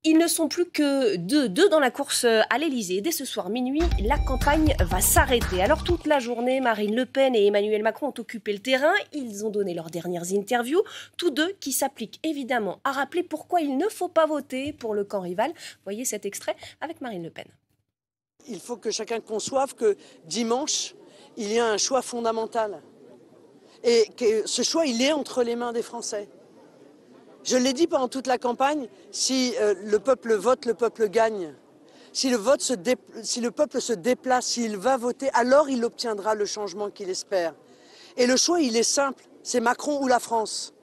Ils ne sont plus que deux dans la course à l'Elysée. Dès ce soir minuit, la campagne va s'arrêter. Alors toute la journée, Marine Le Pen et Emmanuel Macron ont occupé le terrain. Ils ont donné leurs dernières interviews. Tous deux qui s'appliquent évidemment à rappeler pourquoi il ne faut pas voter pour le camp rival. Voyez cet extrait avec Marine Le Pen. Il faut que chacun conçoive que dimanche, il y a un choix fondamental. Et que ce choix, il est entre les mains des Français. Je l'ai dit pendant toute la campagne, si le peuple vote, le peuple gagne. Si le peuple se déplace, s'il va voter, alors il obtiendra le changement qu'il espère. Et le choix, il est simple, c'est Macron ou la France.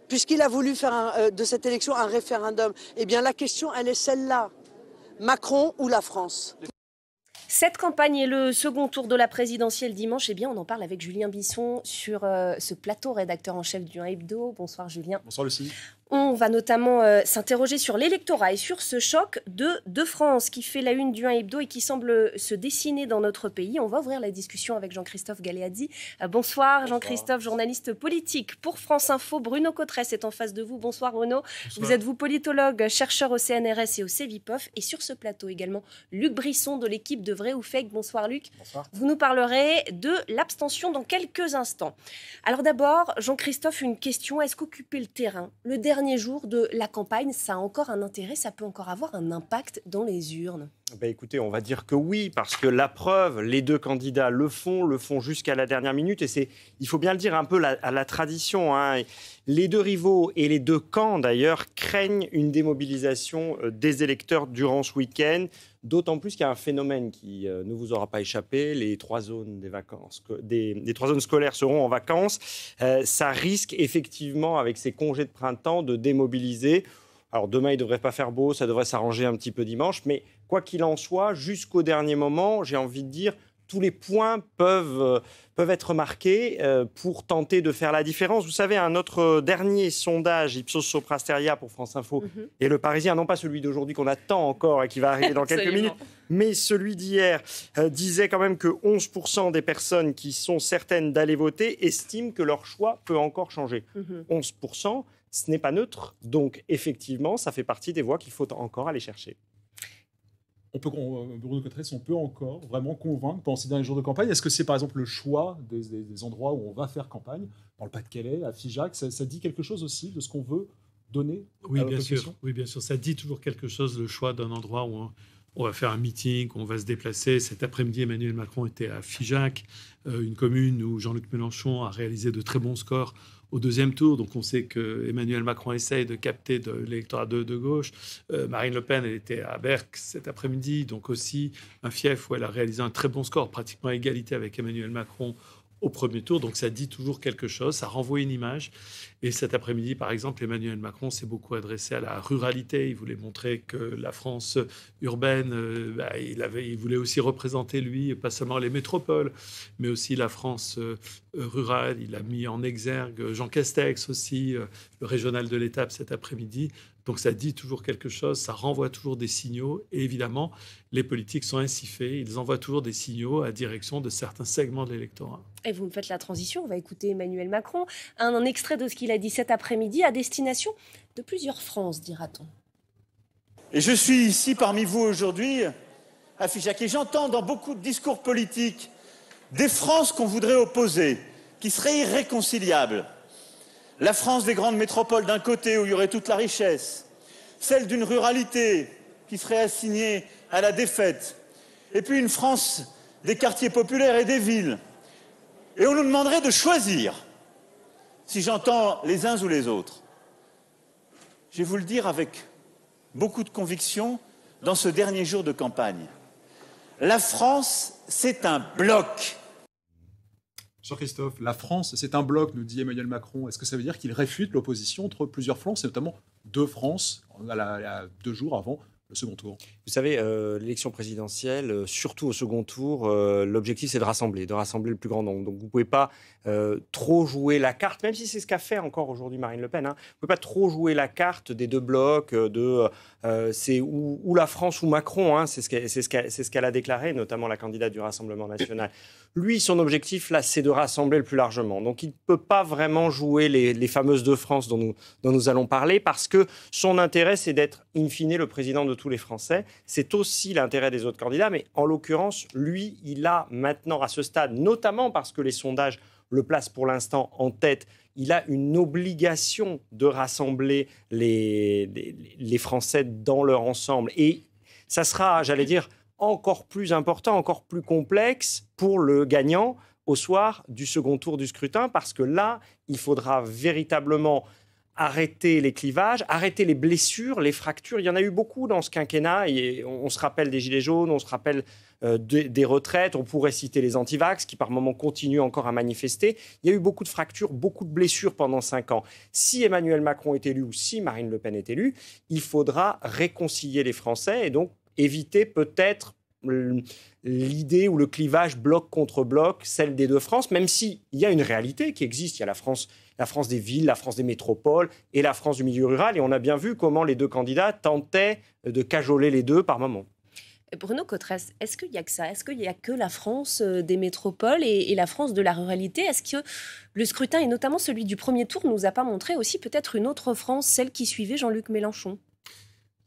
Puisqu'il a voulu faire de cette élection un référendum, eh bien la question, elle est celle-là. Macron ou la France ? Cette campagne est le second tour de la présidentielle dimanche. Eh bien, on en parle avec Julien Bisson sur ce plateau, rédacteur en chef du 1 Hebdo. Bonsoir Julien. Bonsoir Lucie. On va notamment s'interroger sur l'électorat et sur ce choc de France qui fait la une du 1 Hebdo et qui semble se dessiner dans notre pays. On va ouvrir la discussion avec Jean-Christophe Galeazzi. Bonsoir Jean-Christophe, journaliste politique pour France Info. Bruno Cotresse est en face de vous. Bonsoir Bruno. Bonsoir. Vous êtes politologue, chercheur au CNRS et au CEVIPOF. Et sur ce plateau également, Luc Brisson de l'équipe de Vrai ou Fake. Bonsoir Luc. Bonsoir. Vous nous parlerez de l'abstention dans quelques instants. Alors d'abord, Jean-Christophe, une question. Est-ce qu'occuper le terrain, le dernier jour de la campagne, ça a encore un intérêt, ça peut encore avoir un impact dans les urnes? Écoutez, on va dire que oui, parce que la preuve, les deux candidats le font jusqu'à la dernière minute, et il faut bien le dire un peu à la tradition, hein. Les deux rivaux et les deux camps d'ailleurs craignent une démobilisation des électeurs durant ce week-end, d'autant plus qu'il y a un phénomène qui ne vous aura pas échappé, les 3 zones les 3 zones scolaires seront en vacances, ça risque effectivement avec ces congés de printemps de démobiliser. Alors demain, il ne devrait pas faire beau, ça devrait s'arranger un petit peu dimanche, mais quoi qu'il en soit, jusqu'au dernier moment, j'ai envie de dire, tous les points peuvent être marqués pour tenter de faire la différence. Vous savez, un autre dernier sondage, Ipsos Sopra Steria pour France Info, et Le Parisien, non pas celui d'aujourd'hui qu'on attend encore et qui va arriver dans quelques minutes, mais celui d'hier, disait quand même que 11% des personnes qui sont certaines d'aller voter estiment que leur choix peut encore changer. 11%, ce n'est pas neutre, donc effectivement, ça fait partie des voix qu'il faut encore aller chercher. Bruno Cotresse, on peut encore vraiment convaincre pendant ces derniers jours de campagne. Est-ce que c'est par exemple le choix des endroits où on va faire campagne, dans le Pas-de-Calais, à Figeac, ça dit quelque chose aussi de ce qu'on veut donner à la population ? Oui, bien sûr. Ça dit toujours quelque chose, le choix d'un endroit où on va faire un meeting, on va se déplacer. Cet après-midi, Emmanuel Macron était à Figeac, une commune où Jean-Luc Mélenchon a réalisé de très bons scores au deuxième tour. Donc on sait qu'Emmanuel Macron essaye de capter de l'électorat de gauche. Marine Le Pen, elle était à Berck cet après-midi, donc aussi un fief où elle a réalisé un très bon score, pratiquement à égalité avec Emmanuel Macron au premier tour. Donc ça dit toujours quelque chose, ça renvoie une image. Et cet après-midi, par exemple, Emmanuel Macron s'est beaucoup adressé à la ruralité. Il voulait montrer que la France urbaine, il voulait aussi représenter, lui, pas seulement les métropoles, mais aussi la France rurale. Il a mis en exergue Jean Castex aussi, le régional de l'Étape cet après-midi. Donc ça dit toujours quelque chose, ça renvoie toujours des signaux. Et évidemment, les politiques sont ainsi faits. Ils envoient toujours des signaux à direction de certains segments de l'électorat. Et vous me faites la transition, on va écouter Emmanuel Macron. Un extrait de ce qu'il a dit cet après-midi à destination de plusieurs France, dira-t-on. Et je suis ici parmi vous aujourd'hui, à Figeac, et j'entends dans beaucoup de discours politiques des Frances qu'on voudrait opposer, qui seraient irréconciliables. La France des grandes métropoles d'un côté où il y aurait toute la richesse, celle d'une ruralité qui serait assignée à la défaite, et puis une France des quartiers populaires et des villes. Et on nous demanderait de choisir si j'entends les uns ou les autres. Je vais vous le dire avec beaucoup de conviction dans ce dernier jour de campagne. La France, c'est un bloc. Jean-Christophe, la France, c'est un bloc, nous dit Emmanuel Macron. Est-ce que ça veut dire qu'il réfute l'opposition entre plusieurs Frances, et notamment 2 France, 2 jours avant le second tour? Vous savez, l'élection présidentielle, surtout au second tour, l'objectif c'est de rassembler le plus grand nombre. Donc vous ne pouvez pas trop jouer la carte, même si c'est ce qu'a fait encore aujourd'hui Marine Le Pen. Hein, vous ne pouvez pas trop jouer la carte des deux blocs, c'est ou la France ou Macron, hein, c'est ce qu'elle a déclaré, notamment la candidate du Rassemblement national. Lui, son objectif, là, c'est de rassembler le plus largement. Donc, il ne peut pas vraiment jouer les fameuses deux France dont nous allons parler, parce que son intérêt, c'est d'être, in fine, le président de tous les Français. C'est aussi l'intérêt des autres candidats, mais en l'occurrence, lui, il a maintenant, à ce stade, notamment parce que les sondages le placent pour l'instant en tête, il a une obligation de rassembler les Français dans leur ensemble. Et ça sera, j'allais dire, encore plus important, encore plus complexe pour le gagnant au soir du second tour du scrutin, parce que là, il faudra véritablement arrêter les clivages, arrêter les blessures, les fractures. Il y en a eu beaucoup dans ce quinquennat, et on se rappelle des Gilets jaunes, on se rappelle des retraites, on pourrait citer les antivax qui par moments continuent encore à manifester. Il y a eu beaucoup de fractures, beaucoup de blessures pendant 5 ans. Si Emmanuel Macron est élu ou si Marine Le Pen est élue, il faudra réconcilier les Français et donc éviter peut-être l'idée ou le clivage bloc contre bloc, celle des deux France, même s'il y a une réalité qui existe. Il y a la France des villes, la France des métropoles et la France du milieu rural. Et on a bien vu comment les deux candidats tentaient de cajoler les deux par moments. Bruno Cotresse, est-ce qu'il y a que ça? Est-ce qu'il n'y a que la France des métropoles et la France de la ruralité? Est-ce que le scrutin, et notamment celui du premier tour, ne nous a pas montré aussi peut-être une autre France, celle qui suivait Jean-Luc Mélenchon?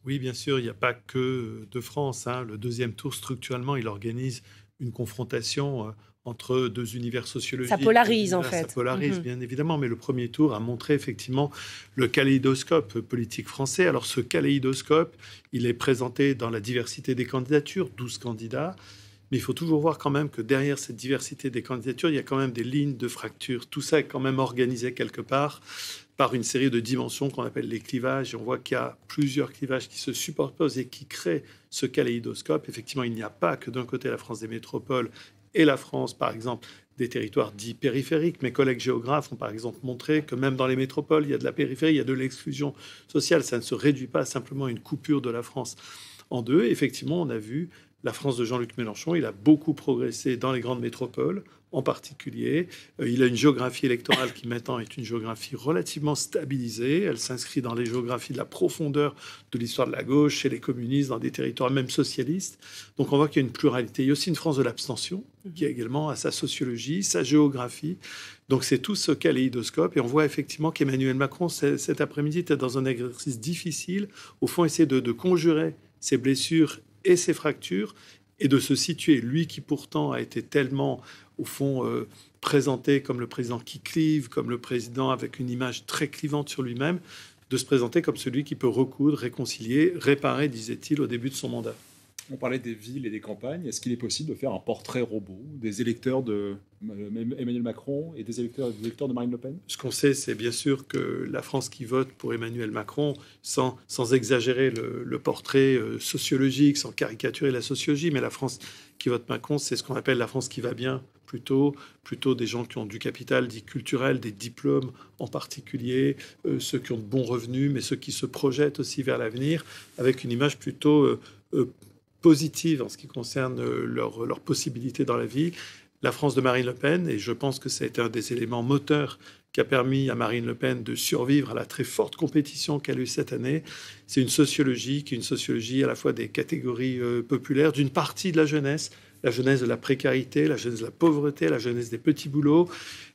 Oui, bien sûr, il n'y a pas que de France. Hein. Le deuxième tour, structurellement, il organise une confrontation entre deux univers sociologiques. Ça polarise, en fait. Ça polarise, bien évidemment. Mais le premier tour a montré effectivement le kaléidoscope politique français. Alors, ce kaléidoscope, il est présenté dans la diversité des candidatures, 12 candidats. Mais il faut toujours voir quand même que derrière cette diversité des candidatures, il y a quand même des lignes de fracture. Tout ça est quand même organisé quelque part par une série de dimensions qu'on appelle les clivages. Et on voit qu'il y a plusieurs clivages qui se superposent et qui créent ce kaléidoscope. Effectivement, il n'y a pas que d'un côté la France des métropoles et la France, par exemple, des territoires dits périphériques. Mes collègues géographes ont par exemple montré que même dans les métropoles, il y a de la périphérie, il y a de l'exclusion sociale. Ça ne se réduit pas simplement à une coupure de la France en deux. Et effectivement, on a vu la France de Jean-Luc Mélenchon. Il a beaucoup progressé dans les grandes métropoles, en particulier. Il a une géographie électorale qui maintenant est une géographie relativement stabilisée. Elle s'inscrit dans les géographies de la profondeur de l'histoire de la gauche, chez les communistes, dans des territoires même socialistes. Donc on voit qu'il y a une pluralité. Il y a aussi une France de l'abstention, qui a également sa sociologie, sa géographie. Donc c'est tout ce kaléidoscope. Et on voit effectivement qu'Emmanuel Macron, cet après-midi, était dans un exercice difficile. Au fond, essayer de conjurer ses blessures et ses fractures, et de se situer, lui qui pourtant a été tellement, au fond, présenté comme le président qui clive, comme le président avec une image très clivante sur lui-même, de se présenter comme celui qui peut recoudre, réconcilier, réparer, disait-il, au début de son mandat. On parlait des villes et des campagnes. Est-ce qu'il est possible de faire un portrait robot des électeurs de Emmanuel Macron et des électeurs de Marine Le Pen? Ce qu'on sait, c'est bien sûr que la France qui vote pour Emmanuel Macron, sans exagérer le portrait sociologique, sans caricaturer la sociologie, mais la France qui vote Macron, c'est ce qu'on appelle la France qui va bien, plutôt des gens qui ont du capital dit culturel, des diplômes en particulier, ceux qui ont de bons revenus, mais ceux qui se projettent aussi vers l'avenir, avec une image plutôt positive en ce qui concerne leurs possibilités dans la vie. La France de Marine Le Pen, et je pense que ça a été un des éléments moteurs qui a permis à Marine Le Pen de survivre à la très forte compétition qu'elle a eue cette année, c'est une sociologie qui est une sociologie à la fois des catégories populaires, d'une partie de la jeunesse de la précarité, la jeunesse de la pauvreté, la jeunesse des petits boulots,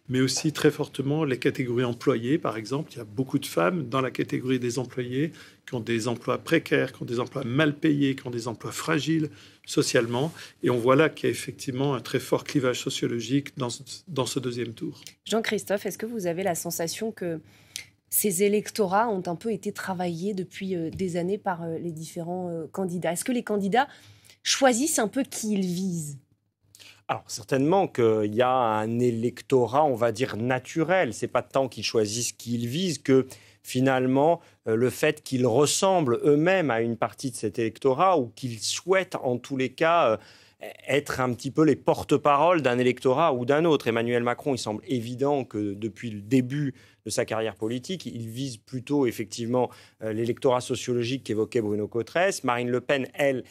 mais aussi très fortement les catégories employées. Par exemple, il y a beaucoup de femmes dans la catégorie des employés qui ont des emplois précaires, qui ont des emplois mal payés, qui ont des emplois fragiles socialement. Et on voit là qu'il y a effectivement un très fort clivage sociologique dans ce deuxième tour. Jean-Christophe, est-ce que vous avez la sensation que ces électorats ont un peu été travaillés depuis des années par les différents candidats? Est-ce que les candidats choisissent un peu qui ils visent? Alors, certainement qu'il y a un électorat, on va dire, naturel. Ce n'est pas tant qu'ils choisissent qui ils visent que, finalement, le fait qu'ils ressemblent eux-mêmes à une partie de cet électorat ou qu'ils souhaitent, en tous les cas, être un petit peu les porte-parole d'un électorat ou d'un autre. Emmanuel Macron, il semble évident que depuis le début de sa carrière politique, il vise plutôt effectivement l'électorat sociologique qu'évoquait Bruno Cotresse. Marine Le Pen, elle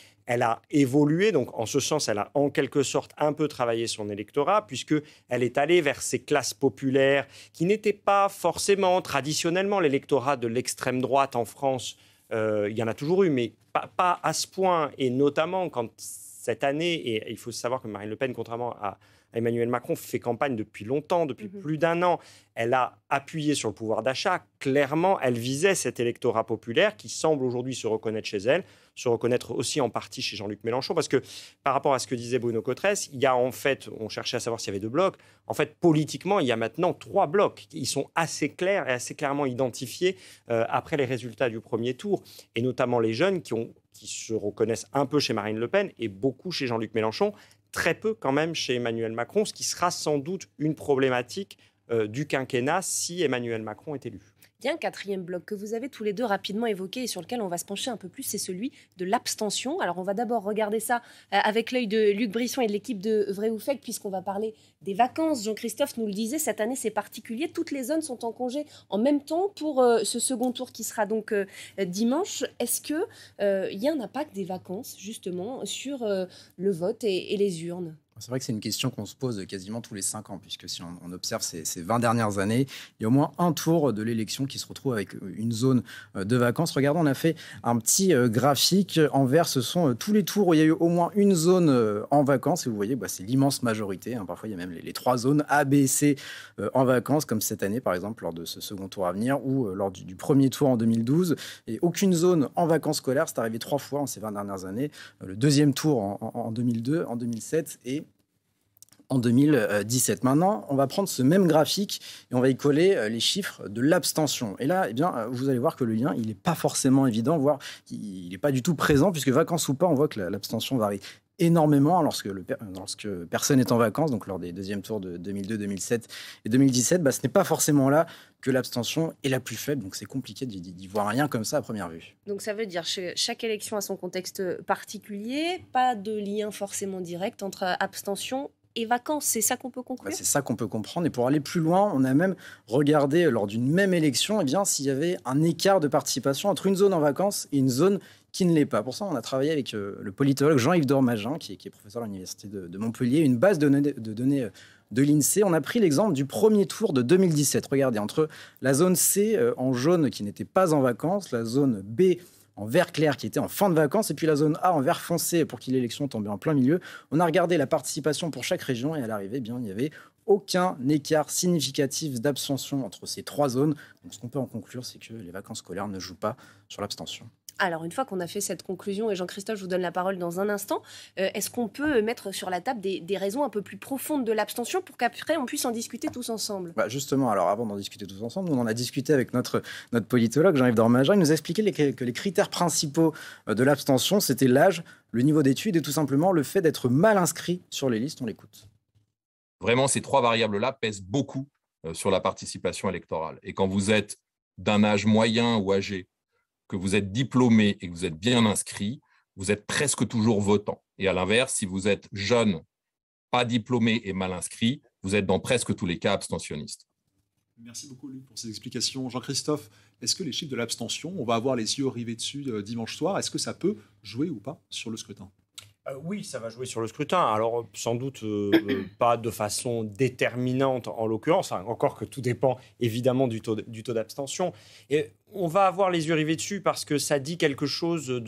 a évolué, donc en ce sens, elle a en quelque sorte un peu travaillé son électorat, puisqu'elle est allée vers ces classes populaires qui n'étaient pas forcément traditionnellement l'électorat de l'extrême droite en France. Il y en a toujours eu, mais pas à ce point, et notamment quand cette année, et il faut savoir que Marine Le Pen, contrairement à Emmanuel Macron, fait campagne depuis longtemps, depuis plus d'un an. Elle a appuyé sur le pouvoir d'achat. Clairement, elle visait cet électorat populaire qui semble aujourd'hui se reconnaître chez elle, se reconnaître aussi en partie chez Jean-Luc Mélenchon, parce que par rapport à ce que disait Bruno Cotresse, il y a en fait, on cherchait à savoir s'il y avait 2 blocs, en fait, politiquement, il y a maintenant 3 blocs. Ils sont assez clairs et assez clairement identifiés après les résultats du premier tour, et notamment les jeunes qui se reconnaissent un peu chez Marine Le Pen et beaucoup chez Jean-Luc Mélenchon, très peu quand même chez Emmanuel Macron, ce qui sera sans doute une problématique du quinquennat si Emmanuel Macron est élu. Il y a un 4e bloc que vous avez tous les deux rapidement évoqué et sur lequel on va se pencher un peu plus, c'est celui de l'abstention. Alors on va d'abord regarder ça avec l'œil de Luc Brisson et de l'équipe de Vrai ou Fake, puisqu'on va parler des vacances. Jean-Christophe nous le disait, cette année c'est particulier, toutes les zones sont en congé en même temps pour ce second tour qui sera donc dimanche. Est-ce qu'il y a un impact des vacances justement sur le vote et les urnes ? C'est vrai que c'est une question qu'on se pose quasiment tous les 5 ans, puisque si on observe ces 20 dernières années, il y a au moins un tour de l'élection qui se retrouve avec une zone de vacances. Regardez, on a fait un petit graphique. En vert, ce sont tous les tours où il y a eu au moins une zone en vacances. Et vous voyez, c'est l'immense majorité. Parfois, il y a même les 3 zones A, B et C en vacances, comme cette année, par exemple, lors de ce second tour à venir, ou lors du premier tour en 2012. Et aucune zone en vacances scolaires. C'est arrivé 3 fois en ces 20 dernières années. Le deuxième tour en 2002, en 2007 et en 2017. Maintenant, on va prendre ce même graphique et on va y coller les chiffres de l'abstention. Et là, vous allez voir que le lien, il n'est pas forcément évident, voire il n'est pas du tout présent, puisque vacances ou pas, on voit que l'abstention varie énormément lorsque personne n'est en vacances, donc lors des deuxièmes tours de 2002, 2007 et 2017, ce n'est pas forcément là que l'abstention est la plus faible, donc c'est compliqué d'y voir un lien comme ça à première vue. Donc ça veut dire que chaque élection a son contexte particulier, pas de lien forcément direct entre abstention et vacances, c'est ça qu'on peut conclure ? C'est ça qu'on peut comprendre. Et pour aller plus loin, on a même regardé lors d'une même élection s'il y avait un écart de participation entre une zone en vacances et une zone qui ne l'est pas. Pour ça, on a travaillé avec le politologue Jean-Yves Dormagin, qui est professeur à l'université de Montpellier, une base de données de l'INSEE. On a pris l'exemple du premier tour de 2017. Regardez, entre la zone C en jaune qui n'était pas en vacances, la zone B en vert clair qui était en fin de vacances, et puis la zone A en vert foncé pour qui l'élection tombait en plein milieu. On a regardé la participation pour chaque région et à l'arrivée, il n'y avait aucun écart significatif d'abstention entre ces 3 zones. Donc ce qu'on peut en conclure, c'est que les vacances scolaires ne jouent pas sur l'abstention. Alors, une fois qu'on a fait cette conclusion, et Jean-Christophe, je vous donne la parole dans un instant, est-ce qu'on peut mettre sur la table des raisons un peu plus profondes de l'abstention pour qu'après, on puisse en discuter tous ensemble ? Justement, alors avant d'en discuter tous ensemble, nous, on en a discuté avec notre politologue, Jean-Yves Dormagin. Il nous a expliqué que les critères principaux de l'abstention, c'était l'âge, le niveau d'études et tout simplement le fait d'être mal inscrit sur les listes. On l'écoute. Vraiment, ces 3 variables-là pèsent beaucoup sur la participation électorale. Et quand vous êtes d'un âge moyen ou âgé, que vous êtes diplômé et que vous êtes bien inscrit, vous êtes presque toujours votant. Et à l'inverse, si vous êtes jeune, pas diplômé et mal inscrit, vous êtes dans presque tous les cas abstentionnistes. Merci beaucoup, Luc, pour ces explications. Jean-Christophe, est-ce que les chiffres de l'abstention, on va avoir les yeux rivés dessus dimanche soir, est-ce que ça peut jouer ou pas sur le scrutin ? Oui, ça va jouer sur le scrutin. Alors, sans doute pas de façon déterminante en l'occurrence, encore que tout dépend évidemment du taux d'abstention. Et on va avoir les yeux rivés dessus parce que ça dit quelque chose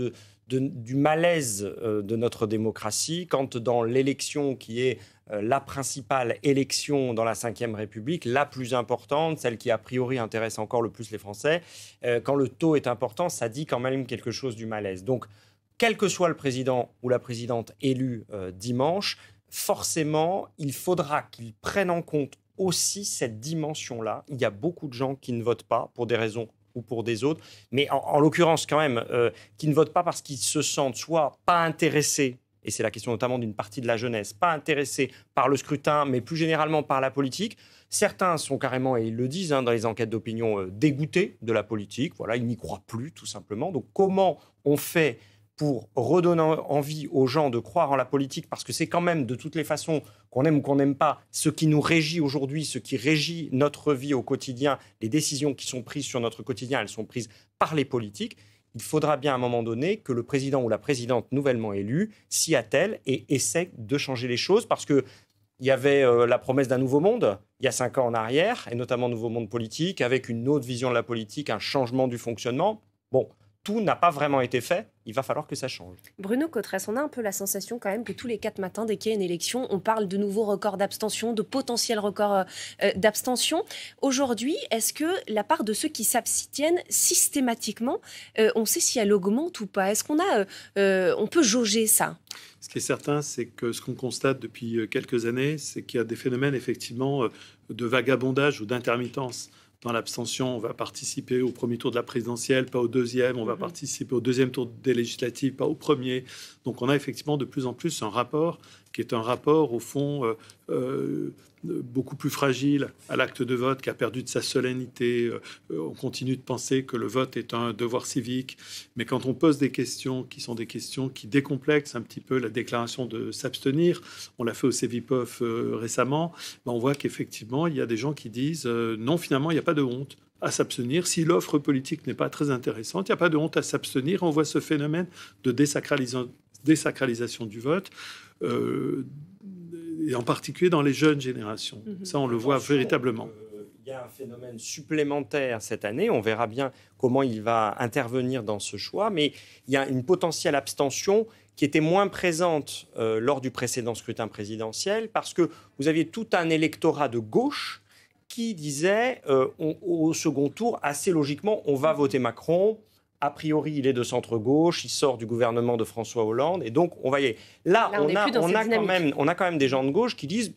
du malaise de notre démocratie quand dans l'élection qui est la principale élection dans la Ve République, la plus importante, celle qui a priori intéresse encore le plus les Français, quand le taux est important, ça dit quand même quelque chose du malaise. Donc, quel que soit le président ou la présidente élu dimanche, forcément, il faudra qu'ils prennent en compte aussi cette dimension-là. Il y a beaucoup de gens qui ne votent pas pour des raisons ou pour des autres, mais en l'occurrence quand même, qui ne votent pas parce qu'ils se sentent soit pas intéressés, et c'est la question notamment d'une partie de la jeunesse, pas intéressés par le scrutin, mais plus généralement par la politique. Certains sont carrément, et ils le disent dans les enquêtes d'opinion, dégoûtés de la politique. Voilà, ils n'y croient plus, tout simplement. Donc comment on fait pour redonner envie aux gens de croire en la politique, parce que c'est quand même, de toutes les façons, qu'on aime ou qu'on n'aime pas, ce qui nous régit aujourd'hui, ce qui régit notre vie au quotidien, les décisions qui sont prises sur notre quotidien, elles sont prises par les politiques. Il faudra bien à un moment donné que le président ou la présidente nouvellement élue s'y attelle et essaie de changer les choses, parce qu'il y avait la promesse d'un nouveau monde il y a 5 ans en arrière, et notamment un nouveau monde politique, avec une autre vision de la politique, un changement du fonctionnement. Bon, tout n'a pas vraiment été fait, il va falloir que ça change. Bruno Cottresse, on a un peu la sensation quand même que tous les 4 matins, dès qu'il y a une élection, on parle de nouveaux records d'abstention, de potentiels records d'abstention. Aujourd'hui, est-ce que la part de ceux qui s'abstiennent systématiquement, on sait si elle augmente ou pas? Est-ce on peut jauger ça? Ce qui est certain, c'est que ce qu'on constate depuis quelques années, c'est qu'il y a des phénomènes effectivement de vagabondage ou d'intermittence. Dans l'abstention, on va participer au premier tour de la présidentielle, pas au deuxième. On va participer au deuxième tour des législatives, pas au premier. Donc on a effectivement de plus en plus un rapport qui est un rapport, au fond, beaucoup plus fragile à l'acte de vote, qui a perdu de sa solennité. On continue de penser que le vote est un devoir civique. Mais quand on pose des questions qui sont des questions qui décomplexent un petit peu la déclaration de s'abstenir, on l'a fait au CEVIPOF récemment, on voit qu'effectivement, il y a des gens qui disent non, finalement, il n'y a pas de honte à s'abstenir. Si l'offre politique n'est pas très intéressante, il n'y a pas de honte à s'abstenir. On voit ce phénomène de désacralisation du vote, et en particulier dans les jeunes générations. Ça, on le voit véritablement. Il y a un phénomène supplémentaire cette année. On verra bien comment il va intervenir dans ce choix. Mais il y a une potentielle abstention qui était moins présente lors du précédent scrutin présidentiel, parce que vous aviez tout un électorat de gauche qui disait au second tour, assez logiquement, on va voter Macron. A priori, il est de centre-gauche, il sort du gouvernement de François Hollande. Et donc, on va y aller. Là, on a quand même des gens de gauche qui disent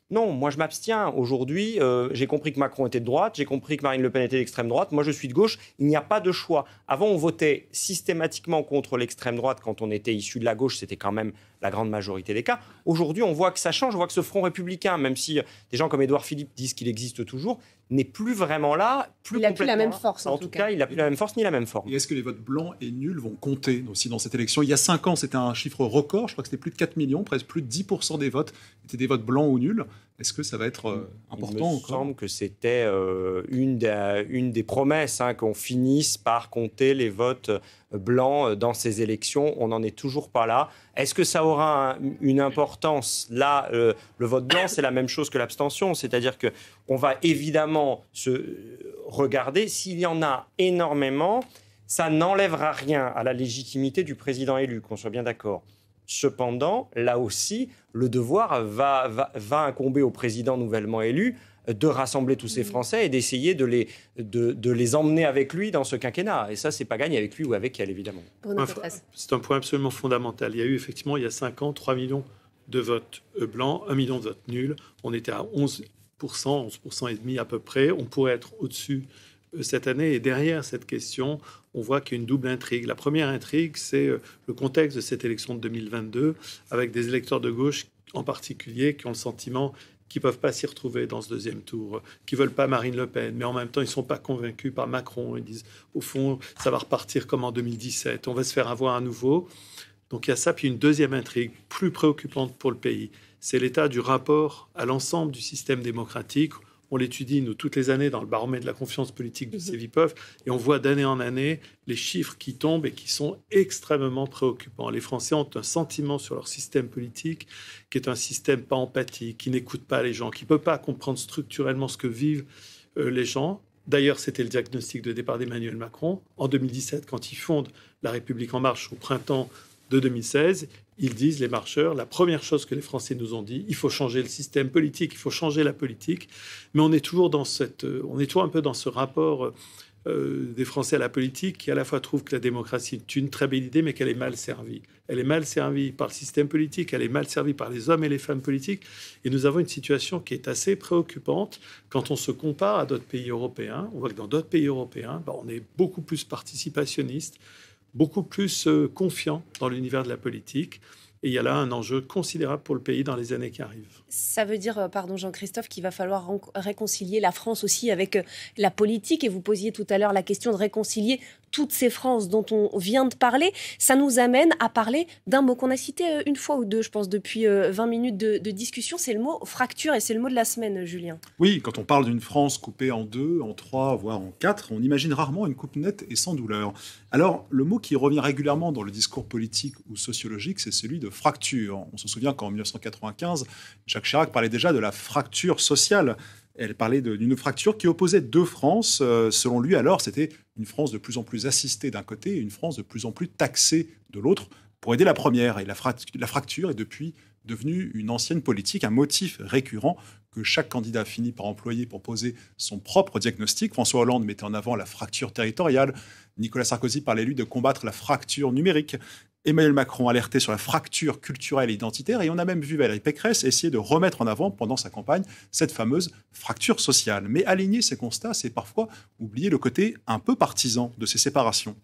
non, moi je m'abstiens. Aujourd'hui, j'ai compris que Macron était de droite, j'ai compris que Marine Le Pen était d'extrême droite. Moi, je suis de gauche. Il n'y a pas de choix. Avant, on votait systématiquement contre l'extrême droite. Quand on était issu de la gauche, c'était quand même la grande majorité des cas. Aujourd'hui, on voit que ça change. On voit que ce front républicain, même si des gens comme Édouard Philippe disent qu'il existe toujours, n'est plus vraiment là. Il n'a plus la même force, en tout cas. Il n'a plus la même force ni la même forme. Et est-ce que les votes blancs et nuls vont compter aussi dans cette élection? Il y a 5 ans, c'était un chiffre record. Je crois que c'était plus de 4 millions, presque plus de 10% des votes étaient des votes blancs ou nuls. Est-ce que ça va être important? Il me semble que c'était une des promesses, qu'on finisse par compter les votes blancs dans ces élections. On n'en est toujours pas là. Est-ce que ça aura une importance? Là, le vote blanc, c'est la même chose que l'abstention. C'est-à-dire qu'on va évidemment se regarder. S'il y en a énormément, ça n'enlèvera rien à la légitimité du président élu, qu'on soit bien d'accord. Cependant, là aussi, le devoir va incomber au président nouvellement élu de rassembler tous ces Français et d'essayer de les emmener avec lui dans ce quinquennat. Et ça, c'est pas gagné avec lui ou avec elle, évidemment. C'est un point absolument fondamental. Il y a eu effectivement, il y a 5 ans, 3 millions de votes blancs, 1 million de votes nuls. On était à 11%, 11% et demi à peu près. On pourrait être au-dessus cette année. Et derrière cette question, on voit qu'il y a une double intrigue. La première intrigue, c'est le contexte de cette élection de 2022, avec des électeurs de gauche en particulier qui ont le sentiment qu'ils ne peuvent pas s'y retrouver dans ce deuxième tour, qui ne veulent pas Marine Le Pen, mais en même temps, ils ne sont pas convaincus par Macron. Ils disent, au fond, ça va repartir comme en 2017, on va se faire avoir à nouveau. Donc il y a ça, puis une deuxième intrigue plus préoccupante pour le pays, c'est l'état du rapport à l'ensemble du système démocratique. On l'étudie, nous, toutes les années dans le baromètre de la confiance politique du CEVIPOF, et on voit d'année en année les chiffres qui tombent et qui sont extrêmement préoccupants. Les Français ont un sentiment sur leur système politique qui est un système pas empathique, qui n'écoute pas les gens, qui ne peut pas comprendre structurellement ce que vivent les gens. D'ailleurs, c'était le diagnostic de départ d'Emmanuel Macron. En 2017, quand il fonde La République En Marche au printemps de 2016, ils disent, les marcheurs, la première chose que les Français nous ont dit, il faut changer le système politique, il faut changer la politique. Mais on est toujours un peu dans ce rapport des Français à la politique qui à la fois trouve que la démocratie est une très belle idée, mais qu'elle est mal servie. Elle est mal servie par le système politique, elle est mal servie par les hommes et les femmes politiques. Et nous avons une situation qui est assez préoccupante quand on se compare à d'autres pays européens. On voit que dans d'autres pays européens, on est beaucoup plus participationniste, beaucoup plus confiant dans l'univers de la politique. Et il y a là un enjeu considérable pour le pays dans les années qui arrivent. Ça veut dire, pardon Jean-Christophe, qu'il va falloir réconcilier la France aussi avec la politique. Et vous posiez tout à l'heure la question de réconcilier toutes ces France dont on vient de parler, ça nous amène à parler d'un mot qu'on a cité une fois ou deux, je pense, depuis 20 minutes de discussion. C'est le mot fracture et c'est le mot de la semaine, Julien. Oui, quand on parle d'une France coupée en deux, en trois, voire en quatre, on imagine rarement une coupe nette et sans douleur. Alors, le mot qui revient régulièrement dans le discours politique ou sociologique, c'est celui de fracture. On se souvient qu'en 1995, Jacques Chirac parlait déjà de la fracture sociale. Elle parlait d'une fracture qui opposait deux France. Selon lui, alors, c'était une France de plus en plus assistée d'un côté et une France de plus en plus taxée de l'autre pour aider la première. Et la fracture est depuis devenue une ancienne politique, un motif récurrent que chaque candidat finit par employer pour poser son propre diagnostic. François Hollande mettait en avant la fracture territoriale. Nicolas Sarkozy parlait, lui, de combattre la fracture numérique. Emmanuel Macron alertait sur la fracture culturelle et identitaire, et on a même vu Valérie Pécresse essayer de remettre en avant pendant sa campagne cette fameuse fracture sociale. Mais aligner ces constats, c'est parfois oublier le côté un peu partisan de ces séparations.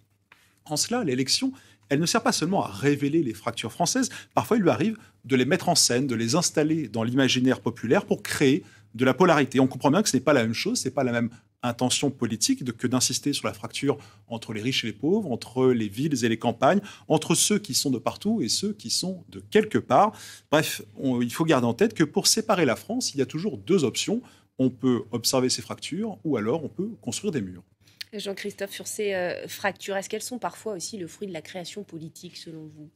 En cela, l'élection, elle ne sert pas seulement à révéler les fractures françaises, parfois il lui arrive de les mettre en scène, de les installer dans l'imaginaire populaire pour créer de la polarité. On comprend bien que ce n'est pas la même chose, ce n'est pas la même intention politique que d'insister sur la fracture entre les riches et les pauvres, entre les villes et les campagnes, entre ceux qui sont de partout et ceux qui sont de quelque part. Bref, il faut garder en tête que pour séparer la France, il y a toujours deux options. On peut observer ces fractures ou alors on peut construire des murs. Jean-Christophe, sur ces fractures, est-ce qu'elles sont parfois aussi le fruit de la création politique, selon vous ?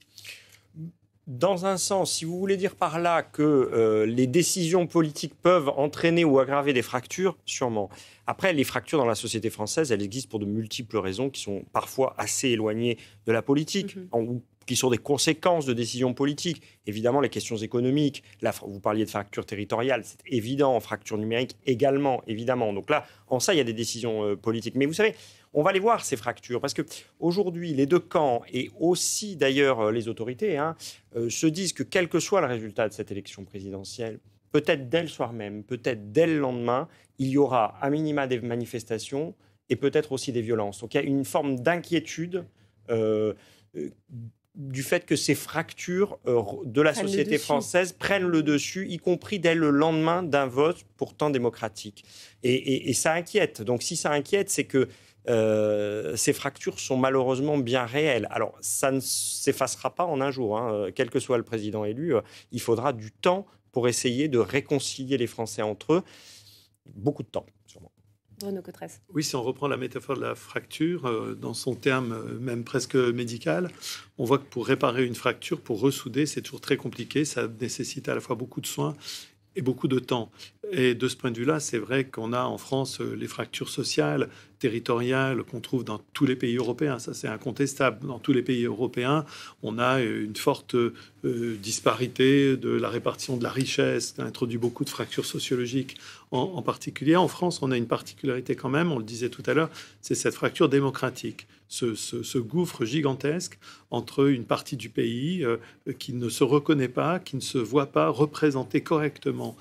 Dans un sens, si vous voulez dire par là que les décisions politiques peuvent entraîner ou aggraver des fractures, sûrement. Après, les fractures dans la société française, elles existent pour de multiples raisons qui sont parfois assez éloignées de la politique, ou qui sont des conséquences de décisions politiques. Évidemment, les questions économiques, là, vous parliez de fracture territoriale, c'est évident, fracture numérique également, évidemment. Donc là, en ça, il y a des décisions politiques. Mais vous savez, on va les voir, ces fractures, parce qu'aujourd'hui, les deux camps, et aussi d'ailleurs les autorités, se disent que quel que soit le résultat de cette élection présidentielle, peut-être dès le soir même, peut-être dès le lendemain, il y aura à minima des manifestations et peut-être aussi des violences. Donc il y a une forme d'inquiétude du fait que ces fractures de la société française prennent le dessus, y compris dès le lendemain d'un vote pourtant démocratique. Et ça inquiète. Donc si ça inquiète, c'est que ces fractures sont malheureusement bien réelles. Alors, ça ne s'effacera pas en un jour. Quel que soit le président élu, il faudra du temps pour essayer de réconcilier les Français entre eux. Beaucoup de temps, sûrement. Bruno Cotresse. Oui, si on reprend la métaphore de la fracture, dans son terme même presque médical, on voit que pour réparer une fracture, pour ressouder, c'est toujours très compliqué. Ça nécessite à la fois beaucoup de soins et beaucoup de temps. Et de ce point de vue-là, c'est vrai qu'on a en France les fractures sociales, territoriales qu'on trouve dans tous les pays européens. Ça, c'est incontestable. Dans tous les pays européens, on a une forte disparité de la répartition de la richesse. Ça introduit beaucoup de fractures sociologiques. En particulier, en France, on a une particularité quand même, on le disait tout à l'heure, c'est cette fracture démocratique. Ce gouffre gigantesque entre une partie du pays qui ne se reconnaît pas, qui ne se voit pas représentée correctement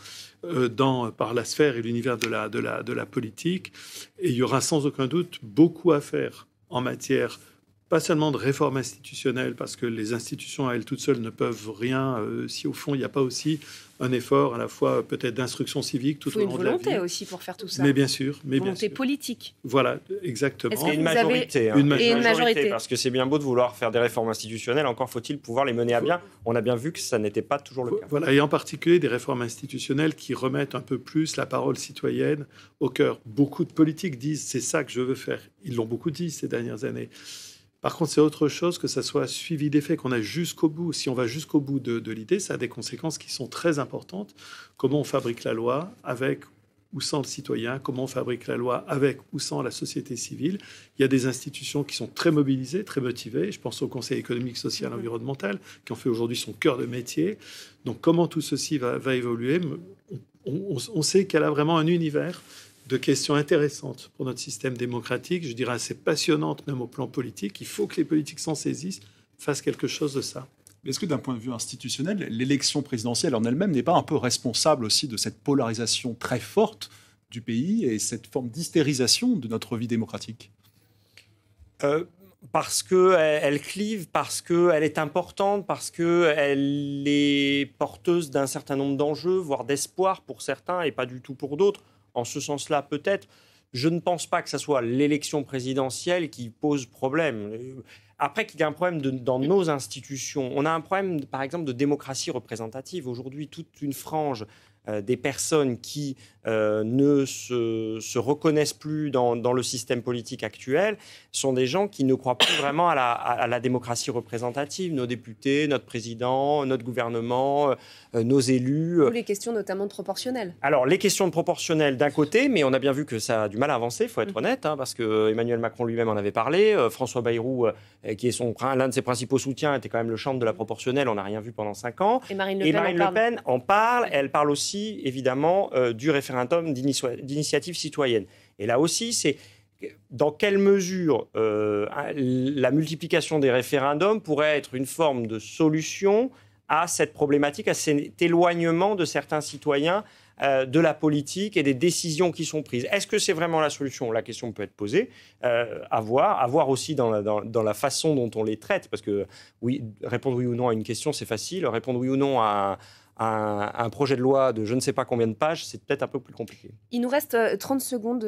par la sphère et l'univers de la politique. Et il y aura sans aucun doute beaucoup à faire en matière, pas seulement de réforme institutionnelle, parce que les institutions à elles toutes seules ne peuvent rien si au fond il n'y a pas aussi un effort à la fois peut-être d'instruction civique tout au long de la vie. Il faut une volonté aussi pour faire tout ça. Mais bien sûr. Une volonté politique. Voilà, exactement. Et une majorité. Une majorité. Parce que c'est bien beau de vouloir faire des réformes institutionnelles, encore faut-il pouvoir les mener à bien. On a bien vu que ça n'était pas toujours le cas. Voilà, et en particulier des réformes institutionnelles qui remettent un peu plus la parole citoyenne au cœur. Beaucoup de politiques disent « c'est ça que je veux faire ». Ils l'ont beaucoup dit ces dernières années. Par contre, c'est autre chose que ça soit suivi d'effet, qu'on a jusqu'au bout. Si on va jusqu'au bout de l'idée, ça a des conséquences qui sont très importantes. Comment on fabrique la loi avec ou sans le citoyen, comment on fabrique la loi avec ou sans la société civile. Il y a des institutions qui sont très mobilisées, très motivées. Je pense au Conseil économique, social et environnemental, qui en fait aujourd'hui son cœur de métier. Donc comment tout ceci va évoluer, on sait qu'elle a vraiment un univers de questions intéressantes pour notre système démocratique, je dirais assez passionnantes même au plan politique. Il faut que les politiques s'en saisissent, fassent quelque chose de ça. Est-ce que d'un point de vue institutionnel, l'élection présidentielle en elle-même n'est pas un peu responsable aussi de cette polarisation très forte du pays et cette forme d'hystérisation de notre vie démocratique ? Parce qu'elle clive, parce qu'elle est importante, parce qu'elle est porteuse d'un certain nombre d'enjeux, voire d'espoir pour certains et pas du tout pour d'autres. En ce sens-là, peut-être. je ne pense pas que ce soit l'élection présidentielle qui pose problème. Après, qu'il y a un problème dans nos institutions. On a un problème, par exemple, de démocratie représentative. Aujourd'hui, toute une frange des personnes qui ne se reconnaissent plus dans le système politique actuel sont des gens qui ne croient plus vraiment à la démocratie représentative. Nos députés, notre président, notre gouvernement, nos élus. Ou les questions notamment de proportionnel. Alors, les questions de proportionnel d'un côté, mais on a bien vu que ça a du mal à avancer, il faut être honnête, parce que Emmanuel Macron lui-même en avait parlé. François Bayrou, qui est l'un de ses principaux soutiens, était quand même le chantre de la proportionnelle. On n'a rien vu pendant 5 ans. Et Marine Le Pen en parle. Elle parle aussi, évidemment, du référendum d'initiative citoyenne. Et là aussi, c'est dans quelle mesure la multiplication des référendums pourrait être une forme de solution à cette problématique, à cet éloignement de certains citoyens de la politique et des décisions qui sont prises. Est-ce que c'est vraiment la solution? La question peut être posée. À voir aussi dans la façon dont on les traite. Parce que oui, répondre oui ou non à une question, c'est facile. Répondre oui ou non à un projet de loi de je ne sais pas combien de pages, c'est peut-être un peu plus compliqué. Il nous reste 30 secondes.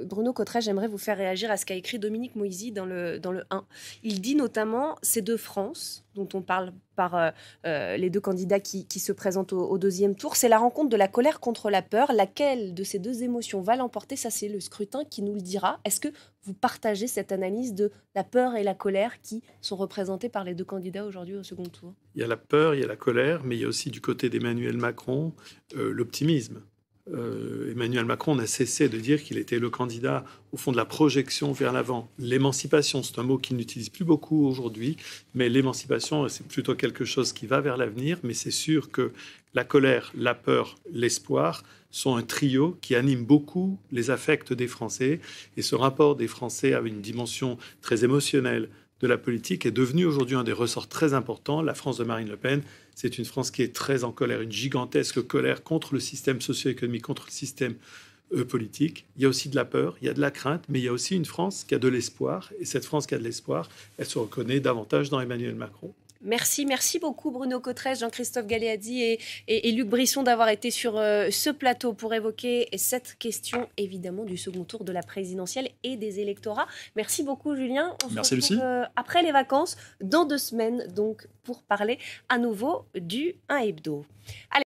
Bruno Cotterêts, j'aimerais vous faire réagir à ce qu'a écrit Dominique Moisy dans le 1. Il dit notamment ces deux France, dont on parle par les deux candidats qui se présentent au deuxième tour, c'est la rencontre de la colère contre la peur. Laquelle de ces deux émotions va l'emporter? Ça, c'est le scrutin qui nous le dira. Est-ce que vous partagez cette analyse de la peur et la colère qui sont représentées par les deux candidats aujourd'hui au second tour? Il y a la peur, il y a la colère, mais il y a aussi du côté d'Emmanuel Macron l'optimisme. Emmanuel Macron n'a cessé de dire qu'il était le candidat, au fond, de la projection vers l'avant. L'émancipation, c'est un mot qu'il n'utilise plus beaucoup aujourd'hui, mais l'émancipation, c'est plutôt quelque chose qui va vers l'avenir, mais c'est sûr que la colère, la peur, l'espoir sont un trio qui anime beaucoup les affects des Français, et ce rapport des Français a une dimension très émotionnelle de la politique est devenu aujourd'hui un des ressorts très importants. La France de Marine Le Pen, c'est une France qui est très en colère, une gigantesque colère contre le système socio-économique, contre le système politique. Il y a aussi de la peur, il y a de la crainte, mais il y a aussi une France qui a de l'espoir. Et cette France qui a de l'espoir, elle se reconnaît davantage dans Emmanuel Macron. Merci beaucoup Bruno Cotterêts, Jean-Christophe Galeazzi et Luc Brisson d'avoir été sur ce plateau pour évoquer cette question évidemment du second tour de la présidentielle et des électorats. Merci beaucoup Julien. On se retrouve après les vacances dans 2 semaines donc pour parler à nouveau du 1 Hebdo. Allez.